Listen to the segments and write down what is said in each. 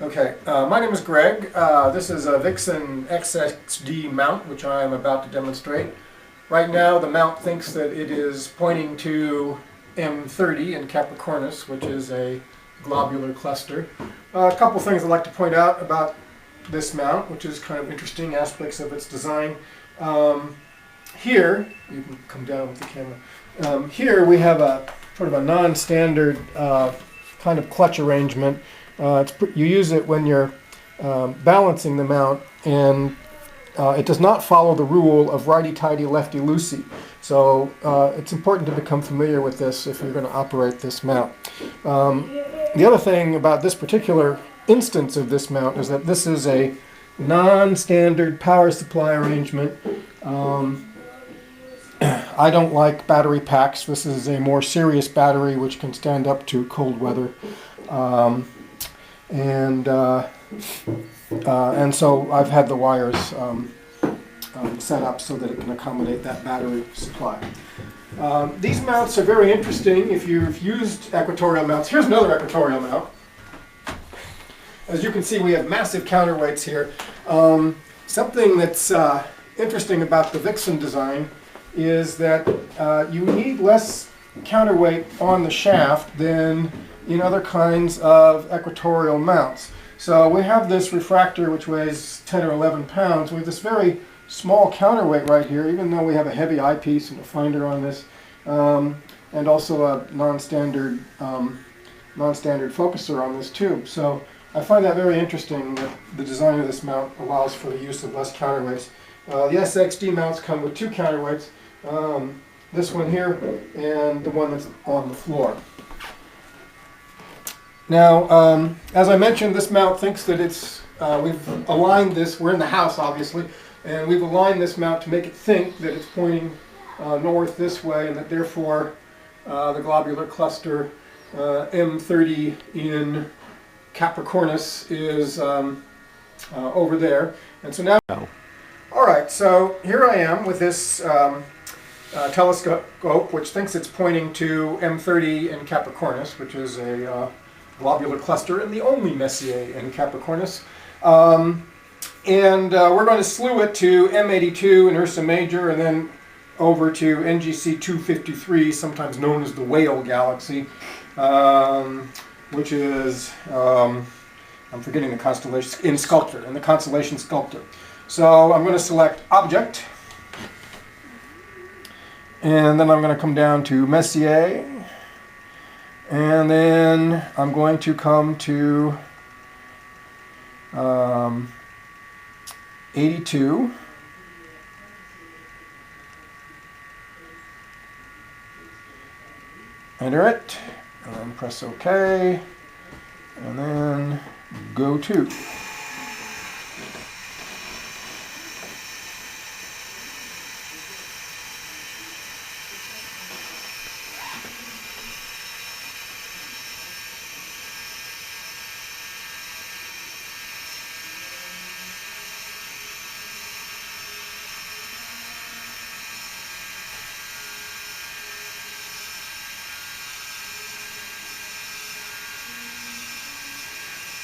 Okay, my name is Greg. This is a Vixen SXD mount, which I am about to demonstrate. Right now, the mount thinks that it is pointing to M30 in Capricornus, which is a globular cluster. A couple things I'd like to point out about this mount, which is kind of interesting aspects of its design. Here, you can come down with the camera. Here we have a sort of a non-standard kind of clutch arrangement. You use it when you're balancing the mount, and it does not follow the rule of righty-tighty, lefty-loosey. So it's important to become familiar with this if you're going to operate this mount. The other thing about this particular instance of this mount is that this is a non-standard power supply arrangement. I don't like battery packs. This is a more serious battery which can stand up to cold weather. And so I've had the wires set up so that it can accommodate that battery supply. These mounts are very interesting if you've used equatorial mounts. Here's another equatorial mount. As you can see, we have massive counterweights here. Something that's interesting about the Vixen design is that you need less counterweight on the shaft than in other kinds of equatorial mounts. So we have this refractor which weighs 10 or 11 pounds. We have this very small counterweight right here, even though we have a heavy eyepiece and a finder on this, and also a non-standard focuser on this tube. So I find that very interesting that the design of this mount allows for the use of less counterweights. The SXD mounts come with two counterweights, this one here and the one that's on the floor. Now, as I mentioned, this mount thinks that we've aligned this, we're in the house obviously, and we've aligned this mount to make it think that it's pointing north this way, and that therefore the globular cluster M30 in Capricornus is over there. And so now, alright, so here I am with this telescope which thinks it's pointing to M30 in Capricornus, which is a globular cluster and the only Messier in Capricornus. And we're going to slew it to M82 in Ursa Major, and then over to NGC 253, sometimes known as the Whale Galaxy, which is, I'm forgetting the constellation, in the constellation Sculptor. So I'm going to select Object, and then I'm going to come down to Messier, and then I'm going to come to 82. Enter it, and then press OK, and then go to.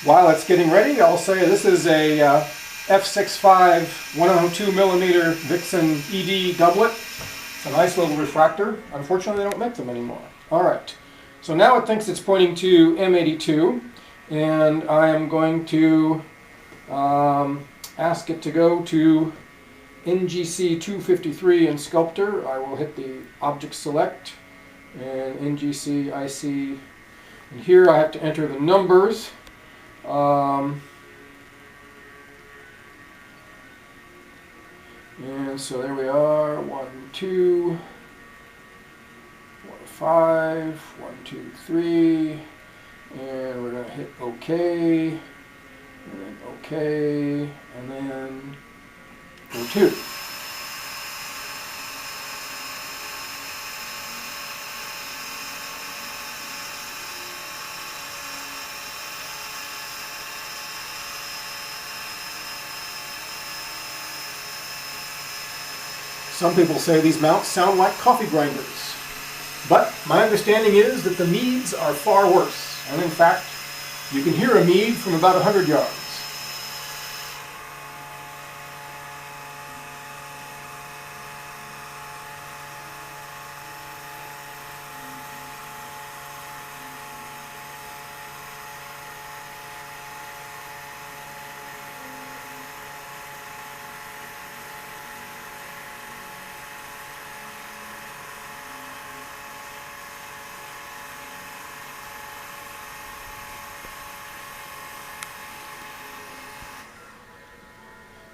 While it's getting ready, I'll say this is a f6.5 102mm Vixen ED doublet. It's a nice little refractor. Unfortunately, they don't make them anymore. Alright, so now it thinks it's pointing to M82, and I am going to ask it to go to NGC 253 in Sculptor. I will hit the Object Select, and NGC IC, and here I have to enter the numbers. And so there we are, 1, 2, 1, 5, 1, 2, 3, and we're going to hit OK, and then OK, and then go to. Some people say these mounts sound like coffee grinders, but my understanding is that the needs are far worse, and in fact You can hear a mead from about 100 yards.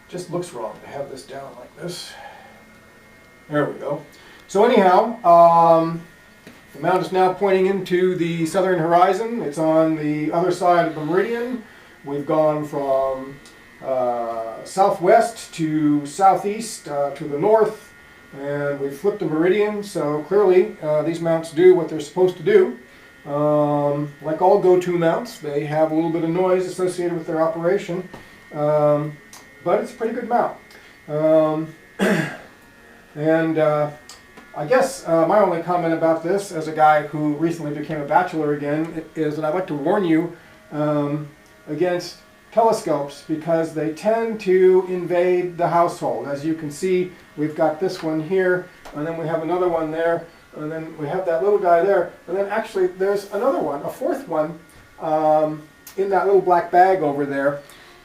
Just looks wrong to have this down like this. There we go. So anyhow, the mount is now pointing into the southern horizon. It's on the other side of the meridian. We've gone from southwest to southeast to the north, and we've flipped the meridian. So clearly these mounts do what they're supposed to do. Like all go-to mounts, they have a little bit of noise associated with their operation. But it's a pretty good mount. I guess my only comment about this, as a guy who recently became a bachelor again, is that I'd like to warn you against telescopes, because they tend to invade the household. As you can see, we've got this one here, and then we have another one there, and then we have that little guy there, and then actually there's another one, a fourth one, in that little black bag over there.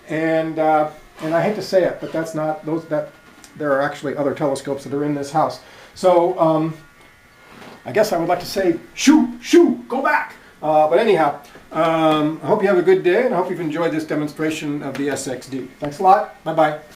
And I hate to say it, but that's not those. There are actually other telescopes that are in this house. So I guess I would like to say, shoo, shoo, go back. But anyhow, I hope you have a good day, and I hope you've enjoyed this demonstration of the SXD. Thanks a lot. Bye-bye.